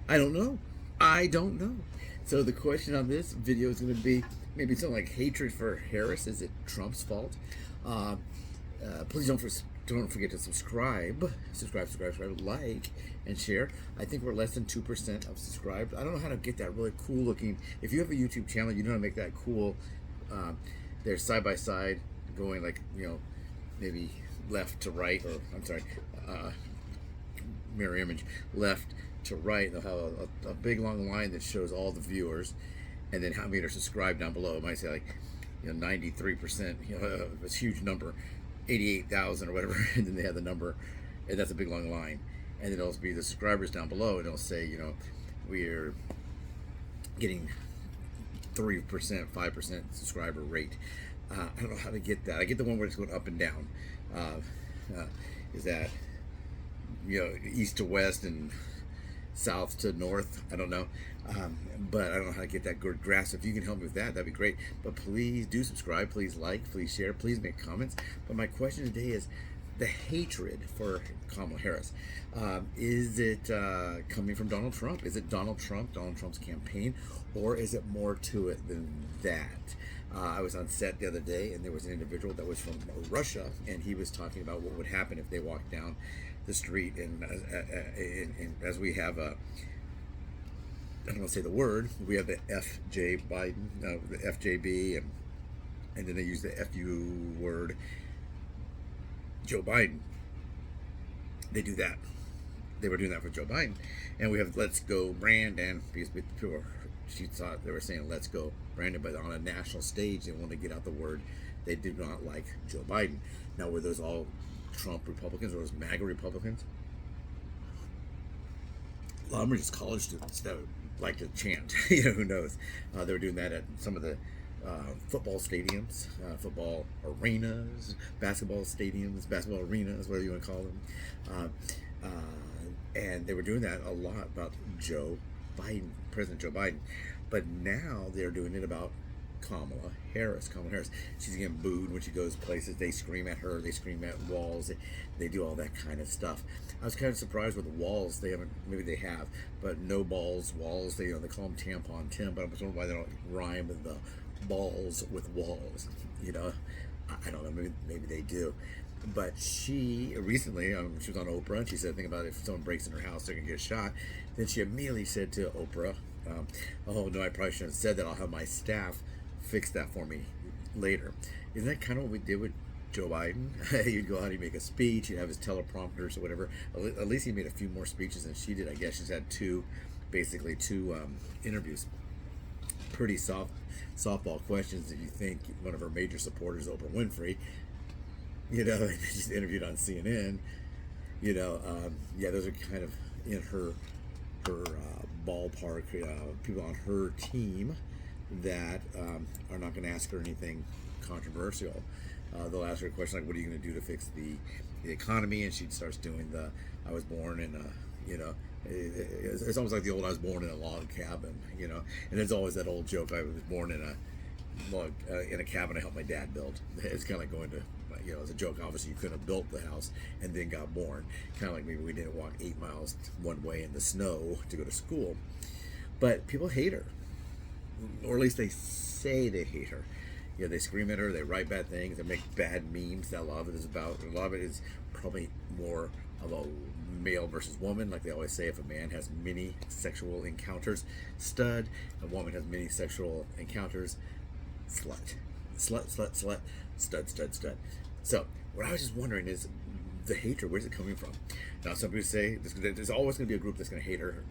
I don't know. I don't know. So the question on this video is going to be maybe something like hatred for Harris. Is it Trump's fault? Uh, please don't forget to subscribe, like, and share. I think we're less than 2% of subscribed. I don't know how to get that really cool looking. If you have a YouTube channel, you know how to make that cool. They're side by side, going like maybe left to right, or I'm sorry, mirror image, left to right. They'll have a big long line that shows all the viewers, and then how many are subscribed down below. It might say like 93%, it's a huge number, 88,000 or whatever, and then they have the number, and that's a big long line. And then it'll be the subscribers down below, and it'll say we're getting 3%, 5% subscriber rate. I don't know how to get that. I get the one where it's going up and down. Is that east to west and south to north? I don't know, but I don't know how to get that good grasp. If you can help me with that, that'd be great. But please do subscribe, please like, please share, please make comments. But my question today is the hatred for Kamala Harris. Is it coming from Donald Trump? Is it Donald Trump's campaign, or is it more to it than that? I was on set the other day, and there was an individual that was from Russia, and he was talking about what would happen if they walked down the street, and as we have a, I don't want to say the word, we have the FJ Biden, the FJB, and then they use the FU word, Joe Biden. They do that. They were doing that for Joe Biden, and we have "Let's Go Brandon," because people, she thought they were saying "Let's Go Brandon," but on a national stage, they wanted to get out the word. They did not like Joe Biden. Now, were those all Trump Republicans or those MAGA Republicans? A lot of them were just college students that would like to chant. Who knows? They were doing that at some of the football stadiums, football arenas, basketball stadiums, basketball arenas, whatever you want to call them. And they were doing that a lot about Joe Biden, President Joe Biden. But now they're doing it about Kamala Harris. She's getting booed when she goes places. They scream at her. They scream at walls. They do all that kind of stuff. I was kind of surprised with the walls. They haven't. Maybe they have, but no balls, walls. They call them tampon Tim. But I'm wondering why they don't rhyme with the balls with walls. I don't know. Maybe they do. But she recently, she was on Oprah, and she said, think about it, if someone breaks in her house, they're going to get shot. Then she immediately said to Oprah, oh, no, I probably shouldn't have said that. I'll have my staff fix that for me later. Isn't that kind of what we did with Joe Biden? He'd go out, he'd make a speech, he'd have his teleprompters or whatever. At least he made a few more speeches than she did. I guess she's had two interviews. Pretty softball questions that you think one of her major supporters, Oprah Winfrey, she's interviewed on CNN. Yeah, those are kind of in her ballpark. People on her team that are not going to ask her anything controversial. They'll ask her a question like, "What are you going to do to fix the economy?" And she starts doing the, "I was born in a." It's almost like the old "I was born in a log cabin," And there's always that old joke, "I was born in a cabin I helped my dad build." It's kind of like going to, as a joke, obviously you couldn't have built the house and then got born. Kind of like maybe we didn't walk 8 miles one way in the snow to go to school. But people hate her, or at least they say they hate her. They scream at her, they write bad things, they make bad memes. That a lot of it is probably more of a male versus woman. Like they always say, if a man has many sexual encounters, stud. A woman has many sexual encounters, slut. Stud. So what I was just wondering is the hatred, where's it coming from? Now some people say there's always going to be a group that's going to hate her.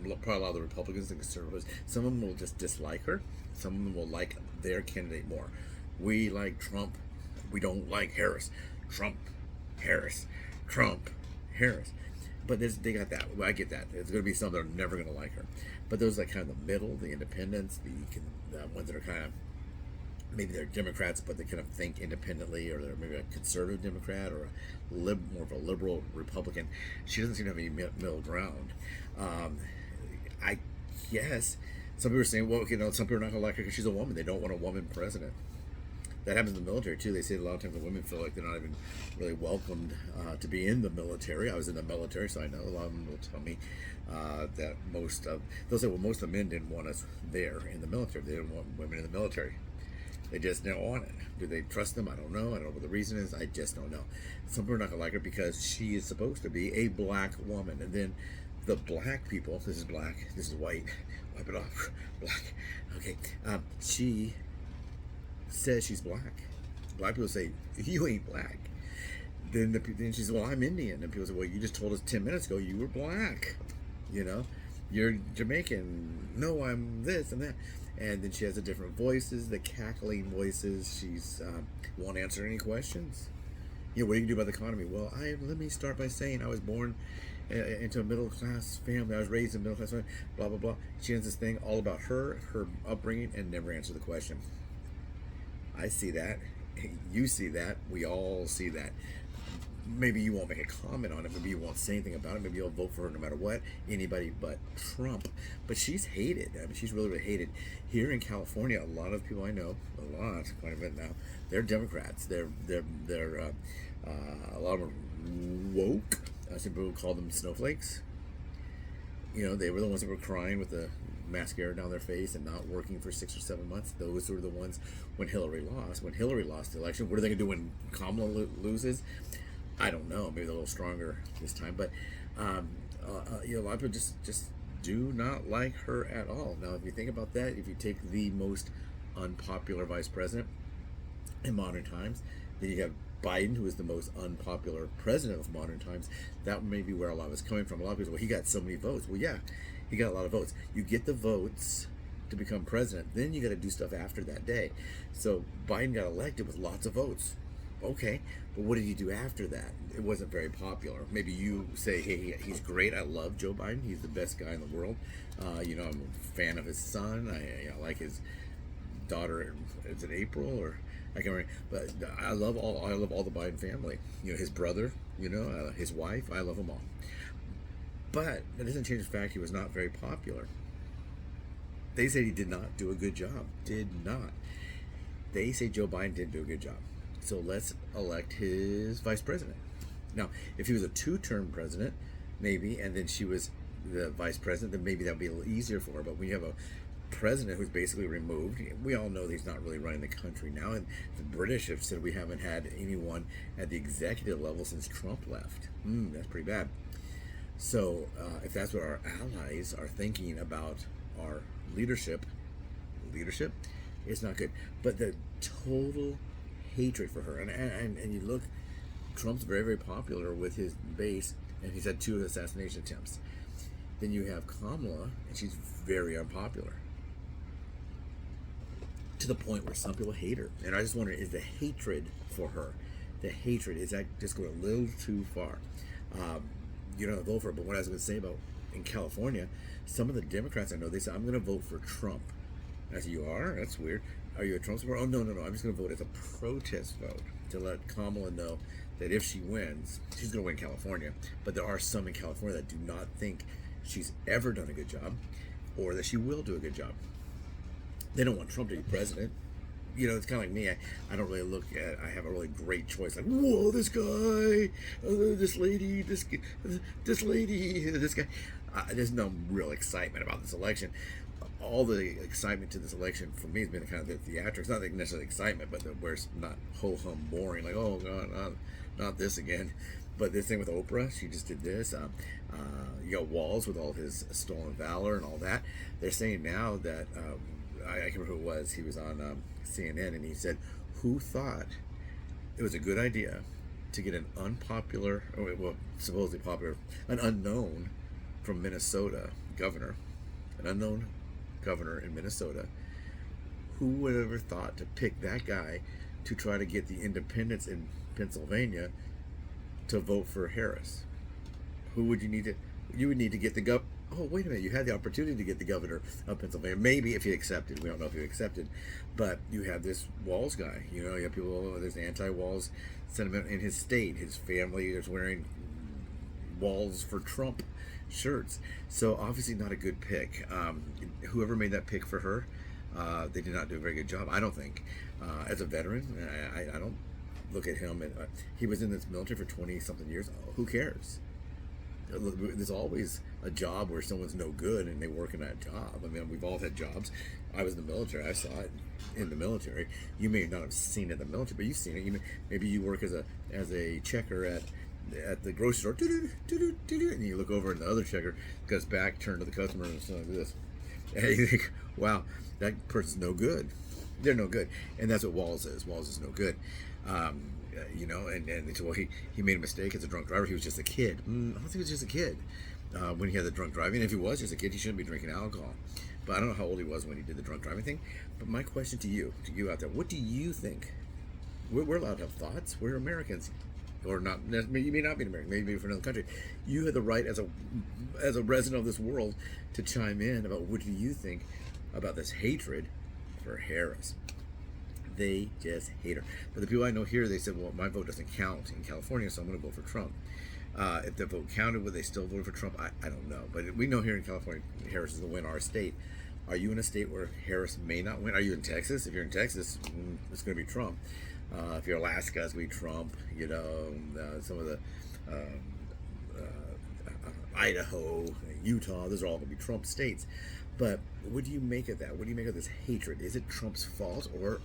Probably a lot of the Republicans and conservatives. Some of them will just dislike her. Some of them will like their candidate more. We like Trump. We don't like Harris. Trump, Harris. But they got that. Well, I get that. There's going to be some that are never going to like her. But those like kind of the middle, the independents, the ones that are kind of, maybe they're Democrats, but they kind of think independently, or they're maybe a conservative Democrat or more of a liberal Republican. She doesn't seem to have any middle ground. I guess some people are saying, well, some people are not going to like her because she's a woman. They don't want a woman president. That happens in the military too. They say a lot of times the women feel like they're not even really welcomed to be in the military. I was in the military, so I know a lot of them will tell me that they'll say, well, most of the men didn't want us there in the military. They didn't want women in the military. They just didn't want it. Do they trust them? I don't know. I don't know what the reason is. I just don't know. Some people are not gonna like her because she is supposed to be a black woman, and then the black people. This is black. This is white. Wipe it off. Black. Okay. She says she's black. Black people say, you ain't black. Then she says, well, I'm Indian. And people say, well, you just told us 10 minutes ago you were black. You know, you're Jamaican. No, I'm this and that. And then she has the different voices, the cackling voices. She's won't answer any questions. You know, what do you do about the economy? Well, let me start by saying I was born into a middle class family. I was raised in a middle class family. Blah blah blah. She has this thing all about her upbringing, and never answer the question. I see that. You see that. We all see that. Maybe you won't make a comment on it. Maybe you won't say anything about it. Maybe you'll vote for her no matter what. Anybody but Trump. But she's hated. I mean, she's really, really hated. Here in California, a lot of people I know, quite a bit now, they're Democrats. They're a lot of them are woke. Some people call them snowflakes. You know, they were the ones that were crying with the mascara down their face and not working for 6 or 7 months. Those were the ones when Hillary lost. When Hillary lost the election, what are they going to do when Kamala loses? I don't know. Maybe they're a little stronger this time. But you know, a lot of people just do not like her at all. Now, if you think about that, if you take the most unpopular vice president in modern times, then you have Biden, who is the most unpopular president of modern times. That may be where a lot of it's coming from. A lot of people say, well, he got so many votes. Well, yeah, he got a lot of votes. You get the votes to become president, then you got to do stuff after that day. So Biden got elected with lots of votes. Okay, but what did he do after that? It wasn't very popular. Maybe you say, hey, he's great. I love Joe Biden. He's the best guy in the world. You know, I'm a fan of his son. I like his daughter. Is it April or I can't remember? But I love all the Biden family. You know, his brother. You know, his wife. I love them all. But that doesn't change the fact he was not very popular. They said he did not do a good job. Did not. They say Joe Biden didn't do a good job. So let's elect his vice president. Now, if he was a two-term president, maybe, and then she was the vice president, then maybe that would be a little easier for her. But when you have a president who's basically removed, we all know that he's not really running the country now. And the British have said we haven't had anyone at the executive level since Trump left. That's pretty bad. So if that's what our allies are thinking about our leadership, it's not good. But the total hatred for her, and you look, Trump's very, very popular with his base, and he's had 2 assassination attempts. Then you have Kamala, and she's very unpopular to the point where some people hate her. And I just wonder, is the hatred for her, is that just going a little too far? You don't vote for her, but what I was going to say about in California, some of the Democrats I know, they say, I'm going to vote for Trump. And I said, you are? That's weird. Are you a Trump supporter? Oh, no. I'm just going to vote as a protest vote to let Kamala know that if she wins, she's going to win California. But there are some in California that do not think she's ever done a good job or that she will do a good job. They don't want Trump to be president. You know, it's kind of like me. I don't really look at, I have a really great choice. Like, whoa, this guy, this lady, this guy. There's no real excitement about this election. All the excitement to this election for me has been kind of the theatrics, not necessarily excitement, but where it's not ho-hum boring, like, oh God, not this again. But this thing with Oprah, she just did this. You got Walls with all his stolen valor and all that. They're saying now that, I can't remember who it was, he was on CNN, and he said, who thought it was a good idea to get an unpopular, or well, supposedly popular, an unknown from Minnesota governor, an unknown governor in Minnesota. Who would have ever thought to pick that guy to try to get the independents in Pennsylvania to vote for Harris? Who would you need to? You would need to get the oh, wait a minute, you had the opportunity to get the governor of Pennsylvania, maybe if he accepted. We don't know if he accepted, but you have this Walls guy. You know, you have people, there's anti-Walls sentiment in his state. His family is wearing Walls for Trump shirts. So obviously not a good pick. Whoever made that pick for her, They did not do a very good job, I don't think. As a veteran, I don't look at him, and he was in this military for 20 something years. Who cares? There's always a job where someone's no good and they work in that job. I mean, we've all had jobs. I was in the military. I saw it in the military. You may not have seen it in the military, but you've seen it. Maybe you work as a checker at the grocery store, and you look over and the other checker goes back, turned to the customer, and something like this. And you think, wow, that person's no good. They're no good. And that's what Walls is. Walls is no good. And they said, well, he made a mistake as a drunk driver. He was just a kid. I don't think he was just a kid when he had the drunk driving. If he was just a kid, he shouldn't be drinking alcohol. But I don't know how old he was when he did the drunk driving thing. But my question to you out there, what do you think? We're allowed to have thoughts. We're Americans. Or not, you may not be an American, maybe from another country. You have the right as a resident of this world to chime in about what do you think about this hatred for Harris. They just hate her. But the people I know here, they said, well, my vote doesn't count in California, so I'm going to vote for Trump. If the vote counted, would they still vote for Trump? I don't know. But we know here in California, Harris is going to win our state. Are you in a state where Harris may not win? Are you in Texas? If you're in Texas, it's going to be Trump. If you're Alaska, it's going to be Trump. Some of the Idaho, Utah, those are all going to be Trump states. But what do you make of that? What do you make of this hatred? Is it Trump's fault, or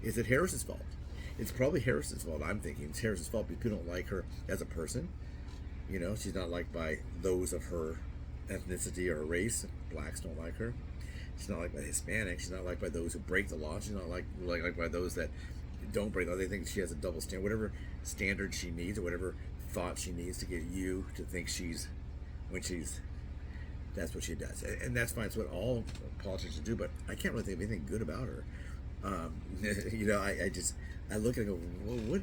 is it Harris's fault? It's probably Harris's fault, I'm thinking. It's Harris's fault because people don't like her as a person. She's not liked by those of her ethnicity or race. Blacks don't like her. She's not liked by Hispanics. She's not liked by those who break the law. She's not liked by those that don't break the law. They think she has a double standard. Whatever standard she needs, or whatever thought she needs to get you to think that's what she does, and that's fine. It's what all politicians do. But I can't really think of anything good about her. I look and I go, well, what?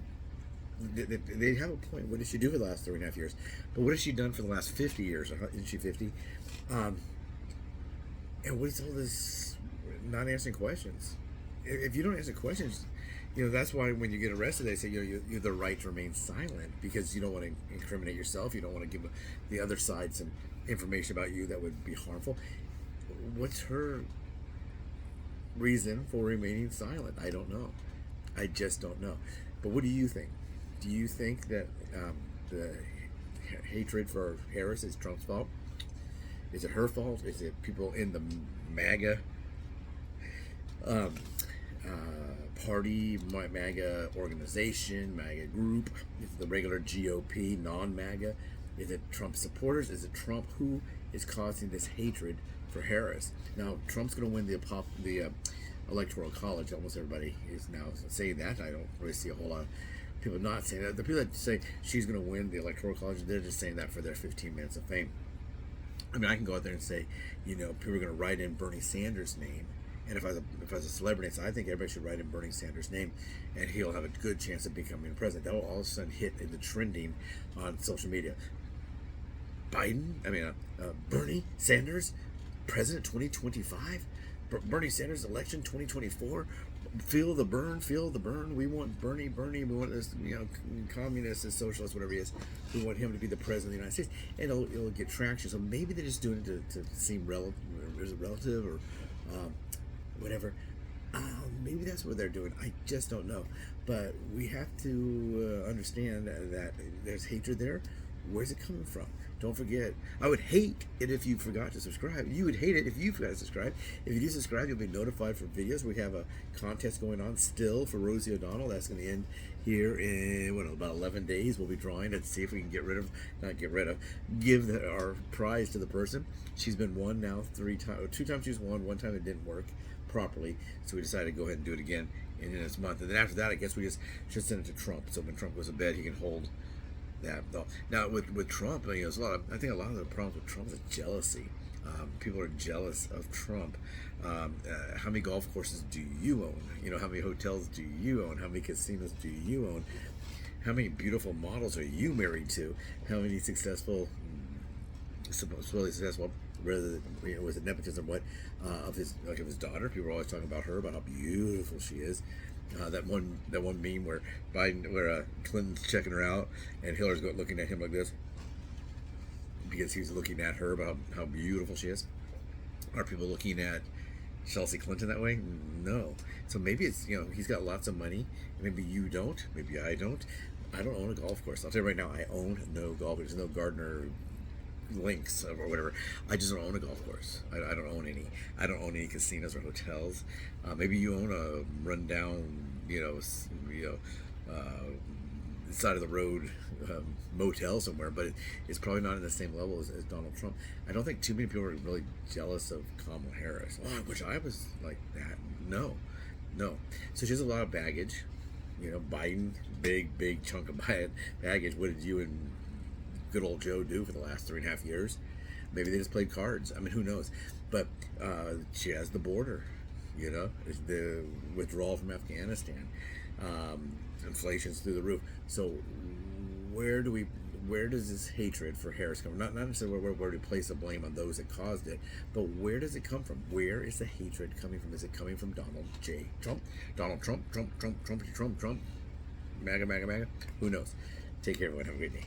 They have a point. What did she do for the last 3.5 years? But what has she done for the last 50 years? Isn't she 50? And what is all this not answering questions? If you don't answer questions, that's why when you get arrested, they say you have the right to remain silent, because you don't want to incriminate yourself. You don't want to give the other side some information about you that would be harmful. What's her reason for remaining silent? I don't know. I just don't know. But what do you think? Do you think that the hatred for Harris is Trump's fault? Is it her fault? Is it people in the MAGA party, MAGA organization, MAGA group? Is it the regular GOP, non-MAGA? Is it Trump supporters? Is it Trump? Who is causing this hatred for Harris? Now, Trump's going to win the Electoral College. Almost everybody is now saying that. I don't really see a whole lot of people not saying that. The people that say she's going to win the Electoral College, they're just saying that for their 15 minutes of fame. I mean, I can go out there and say, people are going to write in Bernie Sanders' name. And if I was a celebrity, so I think everybody should write in Bernie Sanders' name, and he'll have a good chance of becoming president. That will all of a sudden hit in the trending on social media. Bernie Sanders, president 2025? Bernie Sanders election 2024? Feel the burn. We want Bernie. We want this, communist, socialist, whatever he is. We want him to be the president of the United States, and it'll get traction. So maybe they're just doing it to seem relative or whatever. Maybe that's what they're doing. I just don't know. But we have to understand that there's hatred there. Where's it coming from? Don't forget. I would hate it if you forgot to subscribe. You would hate it if you forgot to subscribe. If you do subscribe, you'll be notified for videos. We have a contest going on still for Rosie O'Donnell. That's going to end here in about 11 days. We'll be drawing and see if we can give our prize to the person. She's been won now 3 times. 2 times she was won. 1 time it didn't work properly, so we decided to go ahead and do it again in this month. And then after that, I guess we just should send it to Trump. So when Trump goes to bed, he can hold that. Now with Trump, there's I think a lot of the problems with Trump is jealousy. People are jealous of Trump. How many golf courses do you own? How many hotels do you own? How many casinos do you own? How many beautiful models are you married to? How many supposedly successful, rather than was it nepotism? Of his daughter? People are always talking about her, about how beautiful she is. That one meme where Clinton's checking her out and Hillary's looking at him like this because he's looking at her about how beautiful she is. Are people looking at Chelsea Clinton that way? No. So maybe it's, he's got lots of money. Maybe you don't. Maybe I don't. I don't own a golf course. I'll tell you right now, I own no golf. There's no Gardner links or whatever. I just don't own a golf course. I don't own any. I don't own any casinos or hotels. Maybe you own a rundown, side of the road motel somewhere, but it's probably not in the same level as Donald Trump. I don't think too many people are really jealous of Kamala Harris. Oh, I wish I was like that. No, no. So she has a lot of baggage. Biden, big chunk of baggage. What did you and good old Joe do for the last 3.5 years? Maybe they just played cards. I mean, who knows? But she has the border. The withdrawal from Afghanistan. Inflation's through the roof. So where does this hatred for Harris come from? Not necessarily where to place the blame on those that caused it, but where does it come from? Where is the hatred coming from? Is it coming from Donald J. Trump? Donald Trump, Trump, MAGA? Who knows? Take care, everyone. Have a great day.